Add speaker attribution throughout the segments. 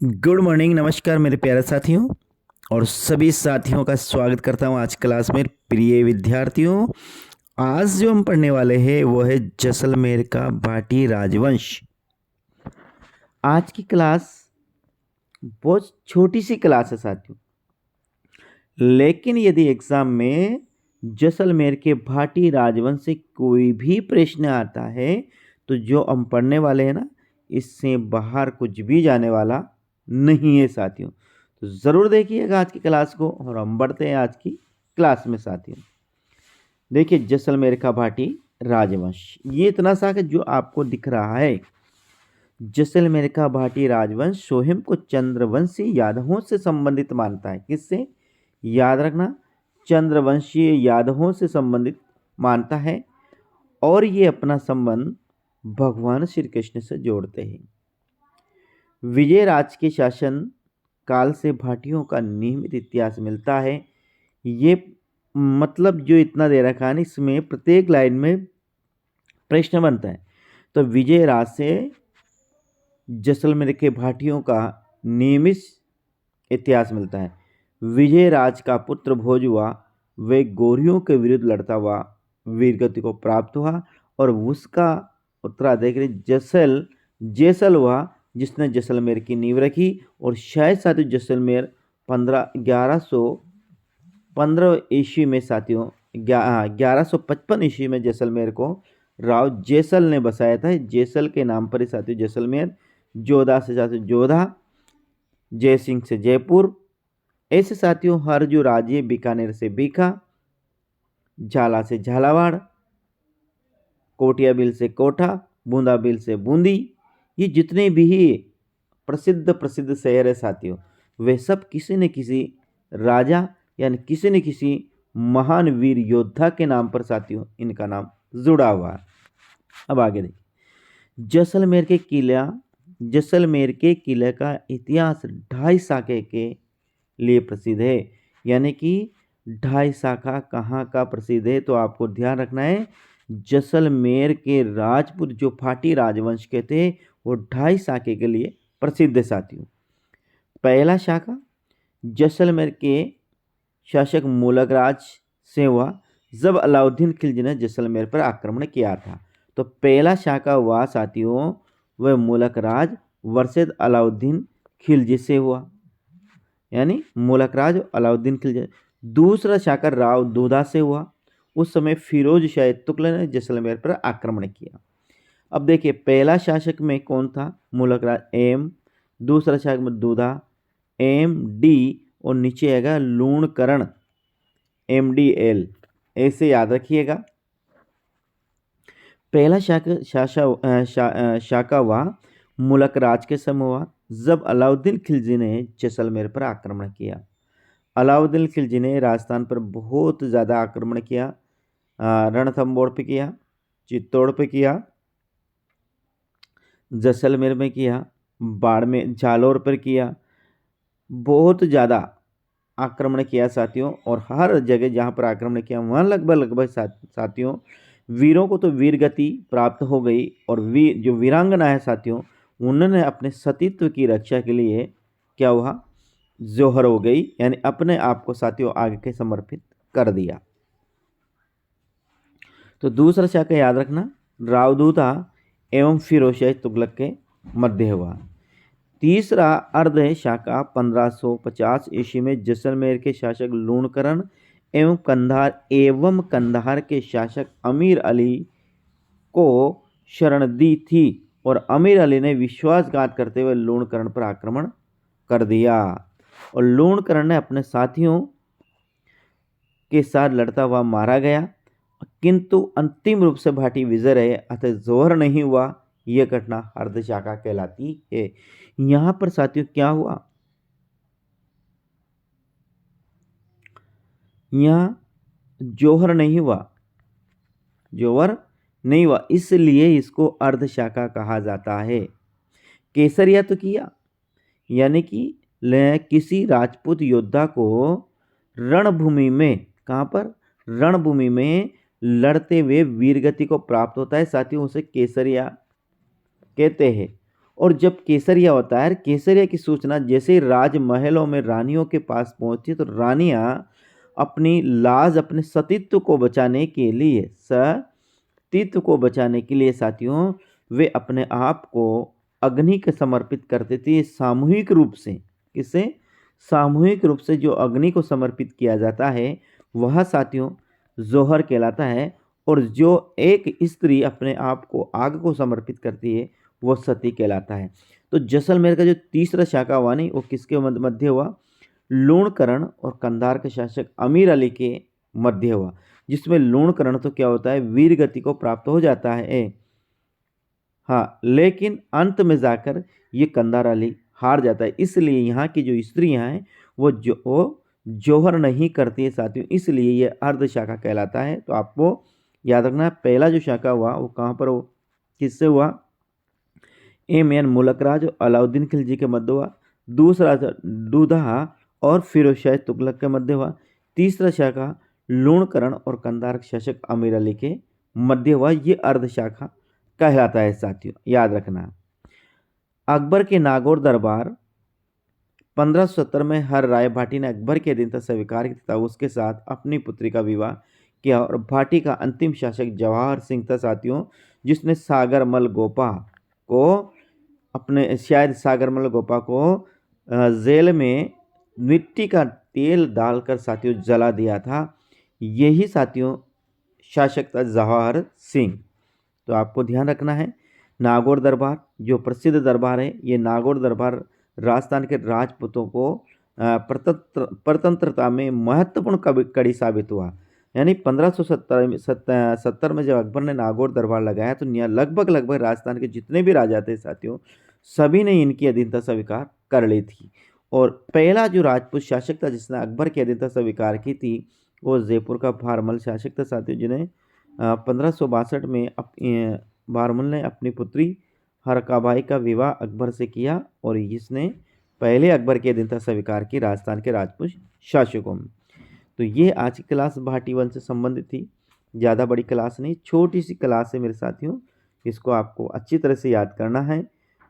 Speaker 1: Good morning, नमस्कार मेरे प्यारे साथियों। और सभी साथियों का स्वागत करता हूं आज क्लास में। प्रिय विद्यार्थियों, आज जो हम पढ़ने वाले हैं वो है जैसलमेर का भाटी राजवंश। आज की क्लास बहुत छोटी सी क्लास है साथियों, लेकिन यदि एग्जाम में जैसलमेर के भाटी राजवंश से कोई भी प्रश्न आता है तो जो हम पढ़ने वाले हैं ना, इससे बाहर कुछ भी जाने वाला नहीं है साथियों। तो ज़रूर देखिएगा आज की क्लास को और हम बढ़ते हैं आज की क्लास में साथियों। देखिए, जैसलमेर का भाटी राजवंश ये इतना सा कि जो आपको दिख रहा है, जैसलमेर का भाटी राजवंश स्वयं को चंद्रवंशी यादवों से संबंधित मानता है। किससे? याद रखना, चंद्रवंशीय यादवों से संबंधित मानता है। और ये अपना संबंध भगवान श्री कृष्ण से जोड़ते हैं। विजयराज के शासन काल से भाटियों का नियमित इतिहास मिलता है। ये मतलब जो इतना दे रखा है, इसमें प्रत्येक लाइन में प्रश्न बनता है। तो विजयराज से जैसलमेर के भाटियों का नियमित इतिहास मिलता है। विजयराज का पुत्र भोज हुआ, वे गौरियों के विरुद्ध लड़ता हुआ वीरगति को प्राप्त हुआ और उसका उत्तराधिकारी जैसल हुआ, जिसने जैसलमेर की नींव रखी। और शायद साथियों जैसलमेर 1115 ईस्वी में साथियों 1155 ईस्वी में जैसलमेर को राव जैसल ने बसाया था। जैसल के नाम पर ही साथियों जैसलमेर, जोधा से साथियों जोधा, जयसिंह से जयपुर, ऐसे साथियों हर जो राज्य, बीकानेर से बीका, झाला से झालावाड़, कोटिया बिल से कोठा, बूंदा बिल से बूंदी, ये जितने भी प्रसिद्ध प्रसिद्ध शहर है साथियों, वे सब किसी न किसी राजा यानी किसी न किसी महान वीर योद्धा के नाम पर साथियों इनका नाम जुड़ा हुआ है। अब आगे देखिए, जैसलमेर के किले का इतिहास 2.5 शाखे के लिए प्रसिद्ध है। यानी कि 2.5 शाखा कहाँ का प्रसिद्ध है, तो आपको ध्यान रखना है, जैसलमेर के राजपूत जो भाटी राजवंश के थे वो 2.5 शाखे के लिए प्रसिद्ध है साथियों। पहला शाखा जैसलमेर के शासक मूलक राज से हुआ जब अलाउद्दीन खिलजी ने जैसलमेर पर आक्रमण किया था। तो पहला शाखा हुआ साथियों वह मूलक राज वर्सेस अलाउद्दीन खिलजी से हुआ, यानी मूलक राज अलाउद्दीन खिलजी। दूसरा शाखा राव दूधा से हुआ, उस समय फिरोज शाह तुगलक ने जैसलमेर पर आक्रमण किया। अब देखिए, पहला शासक में कौन था? मूलक राज एम, दूसरा शासक में दूधा एम डी, और नीचे आएगा लूणकरण MDL, ऐसे याद रखिएगा। पहला शाखा हुआ मुलक राज के समय हुआ जब अलाउद्दीन खिलजी ने जैसलमेर पर आक्रमण किया। अलाउद्दीन खिलजी ने राजस्थान पर बहुत ज़्यादा आक्रमण किया। रणथंबोर पे किया, चित्तौड़ पे किया, जैसलमेर में किया, बाड़मेर जालौर पर किया, बहुत ज़्यादा आक्रमण किया साथियों। और हर जगह जहाँ पर आक्रमण किया वहाँ लगभग साथियों वीरों को तो वीर गति प्राप्त हो गई। और जो वीरांगना है साथियों, उन्होंने अपने सतीत्व की रक्षा के लिए क्या हुआ, जोहर हो गई, यानी अपने आप को साथियों आगे के समर्पित कर दिया। तो दूसरा शाखा याद रखना, रावदूता एवं फिरोज शाह तुगलक के मध्य हुआ। तीसरा अर्ध शाखा 1550 ईस्वी में जैसलमेर के शासक लूणकरण एवं कंधार के शासक अमीर अली को शरण दी थी। और अमीर अली ने विश्वासघात करते हुए लूणकरण पर आक्रमण कर दिया और लूणकरण ने अपने साथियों के साथ लड़ता हुआ मारा गया, किंतु अंतिम रूप से भाटी विजय रहे, अतः जोहर नहीं हुआ। यह घटना अर्ध शाखा कहलाती है। यहां पर साथियों क्या हुआ, यहां जोहर नहीं हुआ, इसलिए इसको अर्ध शाखा कहा जाता है। केसरिया तो किया, यानी कि किसी राजपूत योद्धा को रणभूमि में, कहां पर? रणभूमि में लड़ते हुए वीरगति को प्राप्त होता है साथियों, उसे केसरिया कहते हैं। और जब केसरिया होता है, केसरिया की सूचना जैसे ही राजमहलों में रानियों के पास पहुंचती है, तो रानियां अपनी लाज, अपने सतीत्व को बचाने के लिए साथियों, वे अपने आप को अग्नि के समर्पित करते थे सामूहिक रूप से। किसे? सामूहिक रूप से जो अग्नि को समर्पित किया जाता है वह साथियों जोहर कहलाता है, और जो एक स्त्री अपने आप को आग को समर्पित करती है वो सती कहलाता है। तो जैसलमेर का जो तीसरा शाखा हुआ नहीं, वो किसके मध्य हुआ? लूणकरण और कंधार के शासक अमीर अली के मध्य हुआ, जिसमें लूणकरण तो क्या होता है, वीर गति को प्राप्त हो जाता है, हाँ, लेकिन अंत में जाकर ये कंधार अली हार जाता है। इसलिए यहाँ की जो स्त्रियां हैं वो जोहर नहीं करती है साथियों, इसलिए ये अर्ध शाखा कहलाता है। तो आपको याद रखना, पहला जो शाखा हुआ वो कहाँ पर, वो किससे हुआ? एम.एन. मुलकराज और अलाउद्दीन खिलजी के मध्य हुआ। दूसरा दूधा और फिरोज शाह तुगलक के मध्य हुआ। तीसरा शाखा लूणकरण और कंधार के शासक अमीर अली के मध्य हुआ। ये अर्ध शाखा कहलाता है साथियों, याद रखना। अकबर के नागौर दरबार 1570 में हर राय भाटी ने अकबर के अधीनता स्वीकार की तथा उसके साथ अपनी पुत्री का विवाह किया, और भाटी का अंतिम शासक जवाहर सिंह था साथियों, जिसने सागरमल गोपा को जेल में मिट्टी का तेल डालकर साथियों जला दिया था। यही साथियों शासक था जवाहर सिंह। तो आपको ध्यान रखना है, नागौर दरबार जो प्रसिद्ध दरबार है, ये नागौर दरबार राजस्थान के राजपूतों को परतंत्रता में महत्वपूर्ण कड़ी साबित हुआ। यानी 1570 में जब अकबर ने नागौर दरबार लगाया, तो लगभग राजस्थान के जितने भी राजा थे साथियों, सभी ने इनकी अधीनता स्वीकार कर ली थी। और पहला जो राजपूत शासक था जिसने अकबर की अधीनता स्वीकार की थी, वो जयपुर का भारमल शासक था साथियों, जिन्हें 1562 में भारमल ने अपनी पुत्री हरकाबाई का विवाह अकबर से किया, और इसने पहले अकबर की अधीनता स्वीकार की राजस्थान के राजपूत शासकों में। तो ये आज की क्लास भाटी वंश से संबंधित थी। ज़्यादा बड़ी क्लास नहीं, छोटी सी क्लास है मेरे साथियों, इसको आपको अच्छी तरह से याद करना है।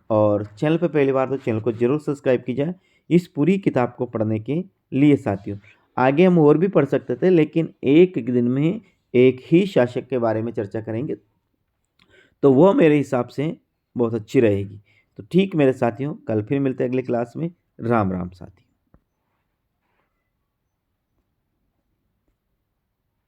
Speaker 1: और चैनल पर पहली बार तो चैनल को जरूर सब्सक्राइब कीजिए इस पूरी किताब को पढ़ने के लिए साथियों। आगे हम और भी पढ़ सकते थे, लेकिन एक दिन में एक ही शासक के बारे में चर्चा करेंगे, तो वो मेरे हिसाब से बहुत अच्छी रहेगी। तो ठीक मेरे साथियों, कल फिर मिलते हैं अगले क्लास में। राम राम साथी।